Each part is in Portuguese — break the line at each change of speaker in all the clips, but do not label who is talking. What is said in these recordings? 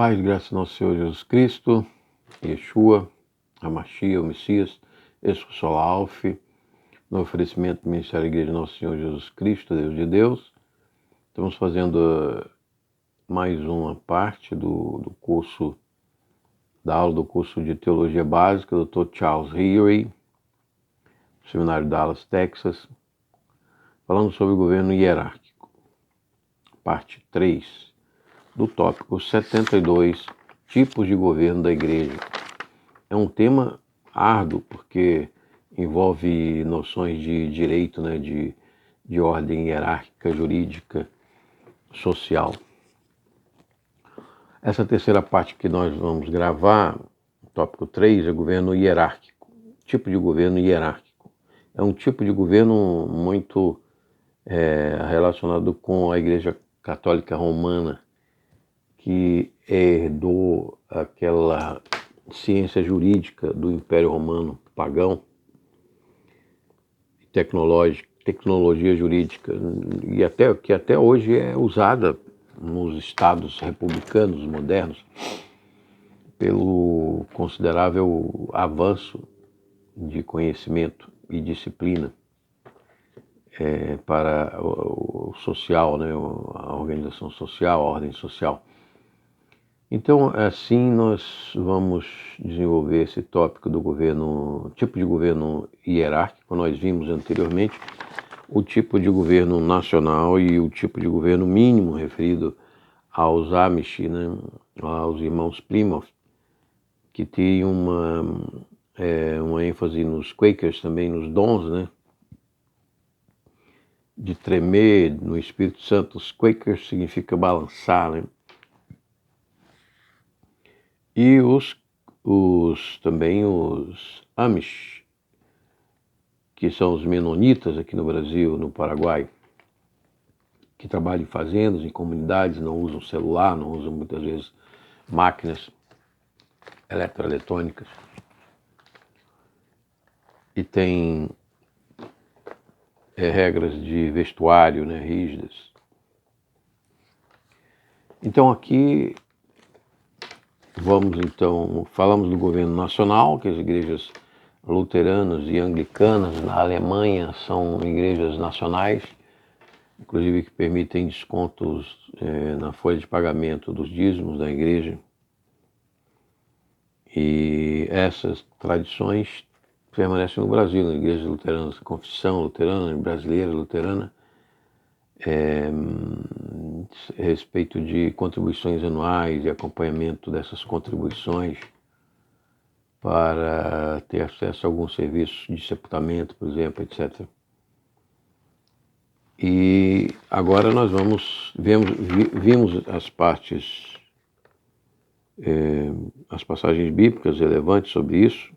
Paz e graça do nosso Senhor Jesus Cristo, Yeshua, Hamashia, o Messias, Escosola Alf, no oferecimento do Ministério da Igreja do Nosso Senhor Jesus Cristo, Deus de Deus. Estamos fazendo mais uma parte da aula do curso de Teologia Básica do Dr. Charles Heery, Seminário Dallas, Texas, falando sobre o governo hierárquico, parte 3, do tópico 72, tipos de governo da igreja. É um tema árduo porque envolve noções de direito, de ordem hierárquica, jurídica, social. Essa terceira parte que nós vamos gravar, tópico 3, é governo hierárquico. Tipo de governo hierárquico. É um tipo de governo muito relacionado com a Igreja Católica Romana, que herdou aquela ciência jurídica do Império Romano pagão, tecnologia jurídica, que até hoje é usada nos estados republicanos modernos pelo considerável avanço de conhecimento e disciplina para o social, a organização social, a ordem social. Então, assim, nós vamos desenvolver esse tópico do governo, tipo de governo hierárquico. Nós vimos anteriormente o tipo de governo nacional e o tipo de governo mínimo referido aos Amish, aos irmãos Plymouth, que tem uma ênfase nos Quakers também, nos dons, de tremer no Espírito Santo. Os Quakers significa balançar, E também os Amish, que são os menonitas aqui no Brasil, no Paraguai, que trabalham em fazendas, em comunidades, não usam celular, não usam muitas vezes máquinas eletroeletrônicas. E tem regras de vestuário, rígidas. Então aqui falamos do governo nacional, que as igrejas luteranas e anglicanas na Alemanha são igrejas nacionais, inclusive que permitem descontos na folha de pagamento dos dízimos da igreja. E essas tradições permanecem no Brasil, na igreja luterana, confissão luterana, brasileira luterana, a respeito de contribuições anuais e acompanhamento dessas contribuições para ter acesso a alguns serviços de sepultamento, por exemplo, etc. E agora nós vimos as passagens bíblicas relevantes sobre isso,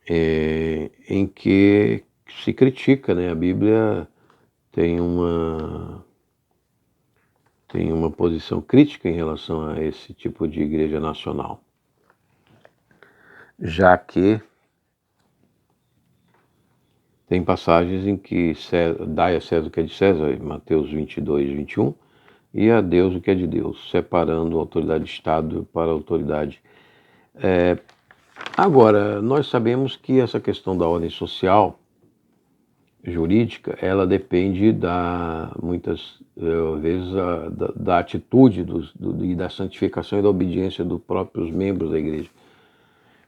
em que se critica, a Bíblia tem uma posição crítica em relação a esse tipo de igreja nacional, já que tem passagens em que dai a César o que é de César, Mateus 22, 21, e a Deus o que é de Deus, separando a autoridade de Estado para a autoridade. Agora, nós sabemos que essa questão da ordem social, jurídica, ela depende muitas vezes da atitude e da santificação e da obediência dos próprios membros da igreja.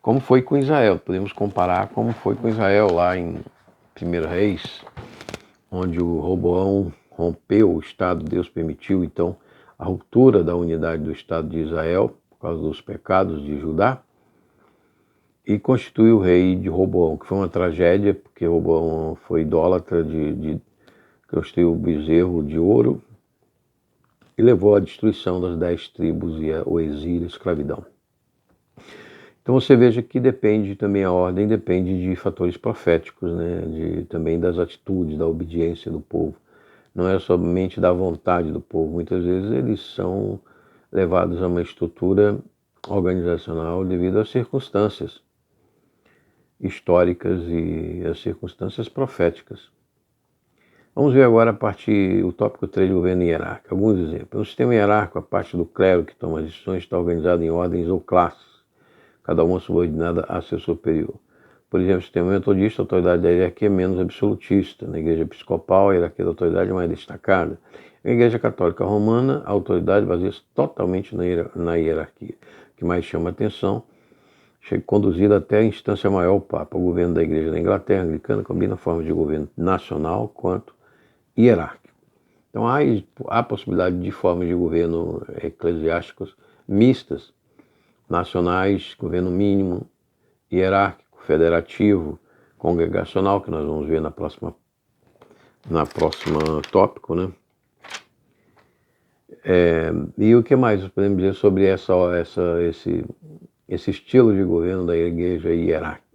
Como foi com Israel, podemos comparar como foi com Israel lá em 1 Reis, onde o Roboão rompeu o Estado, Deus permitiu então a ruptura da unidade do Estado de Israel por causa dos pecados de Judá, e constituiu o rei de Roboão, que foi uma tragédia, porque Roboão foi idólatra de construiu o bezerro de ouro e levou à destruição das 10 tribos e o exílio e a escravidão. Então você veja que a ordem depende de fatores proféticos, também das atitudes, da obediência do povo. Não é somente da vontade do povo, muitas vezes eles são levados a uma estrutura organizacional devido às circunstâncias históricas e as circunstâncias proféticas. Vamos ver agora o tópico 3 de governo hierárquico. Alguns exemplos. No sistema hierárquico, a parte do clero que toma as decisões está organizada em ordens ou classes, cada uma subordinada a seu superior. Por exemplo, no sistema metodista, a autoridade da hierarquia é menos absolutista. Na igreja episcopal, a hierarquia da autoridade é mais destacada. Na igreja católica romana, a autoridade baseia-se totalmente na hierarquia. O que mais chama a atenção, conduzida até a instância maior, o Papa. O governo da igreja da Inglaterra, anglicana, combina formas de governo nacional quanto hierárquico. Então há possibilidade de formas de governo eclesiásticos mistas, nacionais, governo mínimo, hierárquico, federativo, congregacional, que nós vamos ver na próxima tópico, né? E o que mais podemos dizer sobre esse estilo de governo da igreja hierárquico?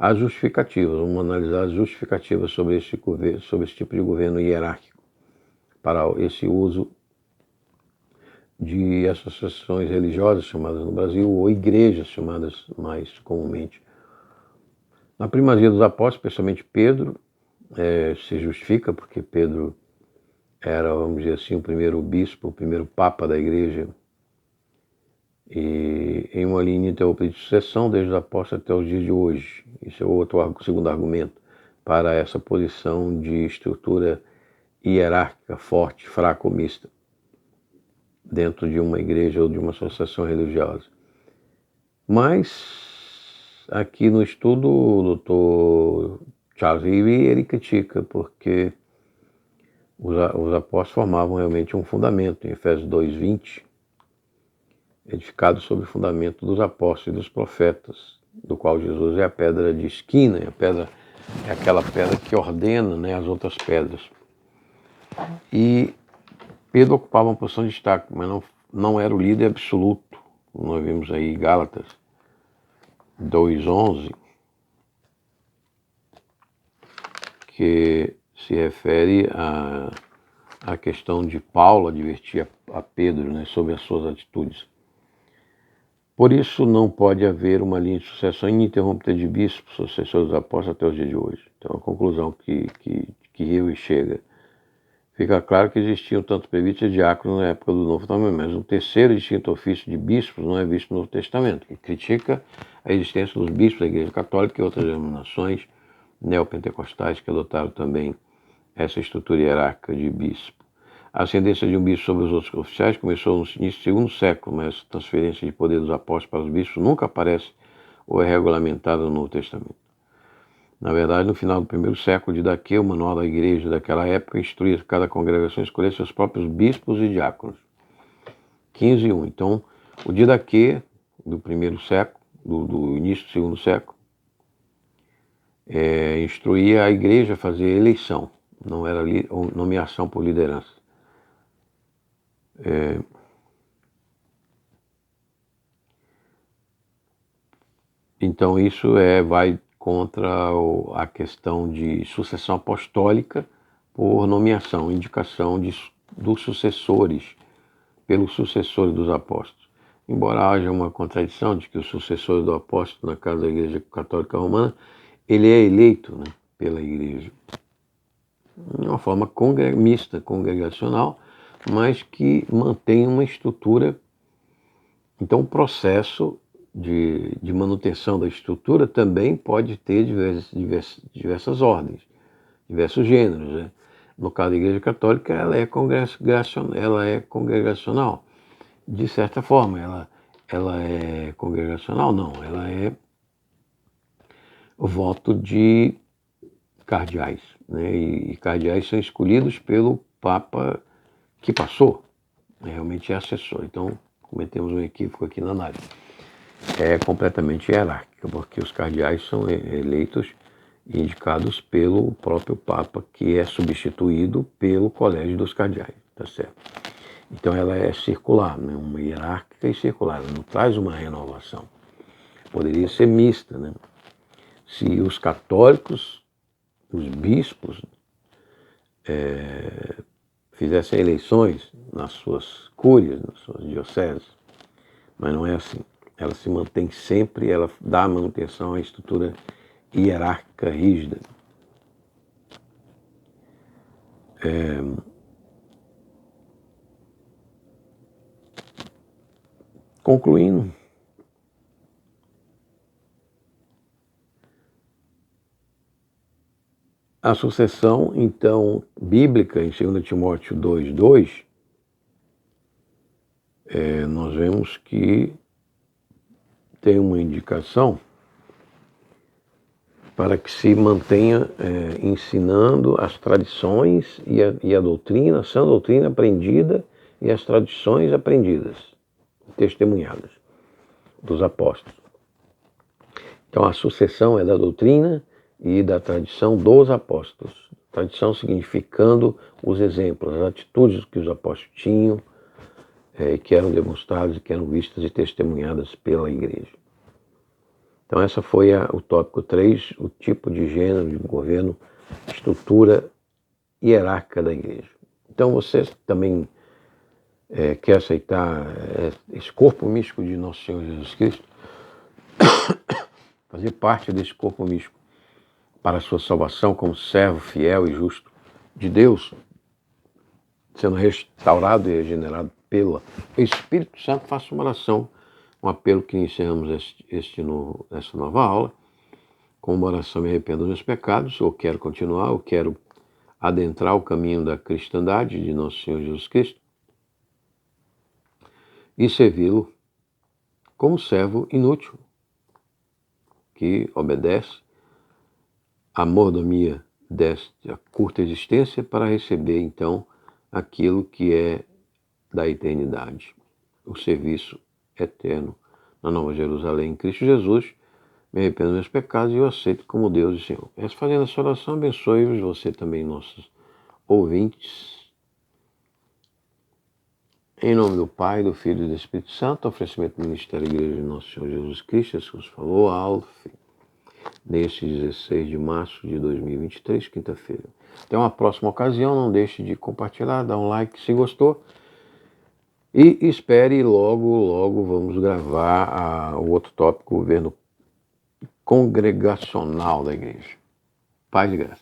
As justificativas, vamos analisar as justificativas sobre esse tipo de governo hierárquico, para esse uso de associações religiosas chamadas no Brasil, ou igrejas chamadas mais comumente. Na primazia dos apóstolos, especialmente Pedro, se justifica, porque Pedro era, vamos dizer assim, o primeiro bispo, o primeiro papa da igreja, e em uma linha ininterrupta de sucessão, desde os apóstolos até os dias de hoje. Isso é o segundo argumento para essa posição de estrutura hierárquica, forte, fraca ou mista, dentro de uma igreja ou de uma associação religiosa. Mas, aqui no estudo, o Dr. Charles Ivey, ele critica, porque os apóstolos formavam realmente um fundamento, em Efésios 2:20, edificado sobre o fundamento dos apóstolos e dos profetas, do qual Jesus é a pedra de esquina, é aquela pedra que ordena, né, as outras pedras. E Pedro ocupava uma posição de destaque, mas não era o líder absoluto. Nós vimos aí Gálatas 2:11, que se refere à questão de Paulo advertir a Pedro, né, sobre as suas atitudes. Por isso não pode haver uma linha de sucessão ininterrupta de bispos, sucessores dos apóstolos até os dias de hoje. Então a conclusão que Rio chega. Fica claro que existiam tanto presbíteros e diáconos na época do Novo Testamento, mas um terceiro distinto ofício de bispos não é visto no Novo Testamento, que critica a existência dos bispos da Igreja Católica e outras denominações neopentecostais que adotaram também essa estrutura hierárquica de bispo. A ascendência de um bispo sobre os outros oficiais começou no início do segundo século, mas essa transferência de poder dos apóstolos para os bispos nunca aparece ou é regulamentada no Novo Testamento. Na verdade, no final do primeiro século de Daquê, o manual da igreja daquela época instruía cada congregação a escolher seus próprios bispos e diáconos. 15:1. Então, o de Daquê, do primeiro século, do início do segundo século, instruía a igreja a fazer eleição, não era nomeação por liderança. Então isso vai contra a questão de sucessão apostólica por nomeação, indicação dos sucessores, pelos sucessores dos apóstolos. Embora haja uma contradição de que o sucessor do apóstolo, na casa da Igreja Católica Romana, ele é eleito, né, pela Igreja. De uma forma mista, congregacional, mas que mantém uma estrutura. Então o processo de manutenção da estrutura também pode ter diversas ordens, diversos gêneros, né? No caso da Igreja Católica, ela é congregacional. De certa forma, ela é congregacional? Não, ela é o voto de cardeais, né? E cardeais são escolhidos pelo Papa que passou, realmente é assessor. Então, cometemos um equívoco aqui na análise. É completamente hierárquica, porque os cardeais são eleitos e indicados pelo próprio Papa, que é substituído pelo Colégio dos Cardeais, tá certo? Então ela é circular, né? Uma hierárquica e circular, ela não traz uma renovação. Poderia ser mista, né? Se os católicos, os bispos, fizessem eleições nas suas cúrias, nas suas dioceses, mas não é assim. Ela se mantém sempre, ela dá manutenção à estrutura hierárquica rígida. Concluindo, a sucessão, então, bíblica, em 2 Timóteo 2:2, nós vemos que tem uma indicação para que se mantenha ensinando as tradições e a doutrina, a sã doutrina aprendida e as tradições aprendidas, testemunhadas dos apóstolos. Então a sucessão é da doutrina e da tradição dos apóstolos. Tradição significando os exemplos, as atitudes que os apóstolos tinham, que eram demonstradas e que eram vistas e testemunhadas pela igreja. Então essa foi o tópico 3, o tipo de gênero, de governo, estrutura hierárquica da igreja. Então você também quer aceitar esse corpo místico de nosso Senhor Jesus Cristo, fazer parte desse corpo místico para a sua salvação como servo fiel e justo de Deus, sendo restaurado e regenerado pelo Espírito Santo, faça uma oração, um apelo que encerramos essa nova aula, com uma oração: me arrependo dos meus pecados, eu quero continuar, eu quero adentrar o caminho da cristandade de nosso Senhor Jesus Cristo e servi-lo como servo inútil, que obedece à mordomia desta curta existência para receber, então, aquilo que é da eternidade, o serviço eterno na Nova Jerusalém em Cristo Jesus. Me arrependo dos meus pecados e eu aceito como Deus e Senhor. Fazendo essa oração, abençoe-vos, você também, nossos ouvintes. Em nome do Pai, do Filho e do Espírito Santo, oferecimento do Ministério da Igreja de Nosso Senhor Jesus Cristo, Jesus falou, Alf, neste 16 de março de 2023, quinta-feira. Até uma próxima ocasião, não deixe de compartilhar, dar um like se gostou. E espere, logo vamos gravar o outro tópico, o governo congregacional da igreja. Paz e graça.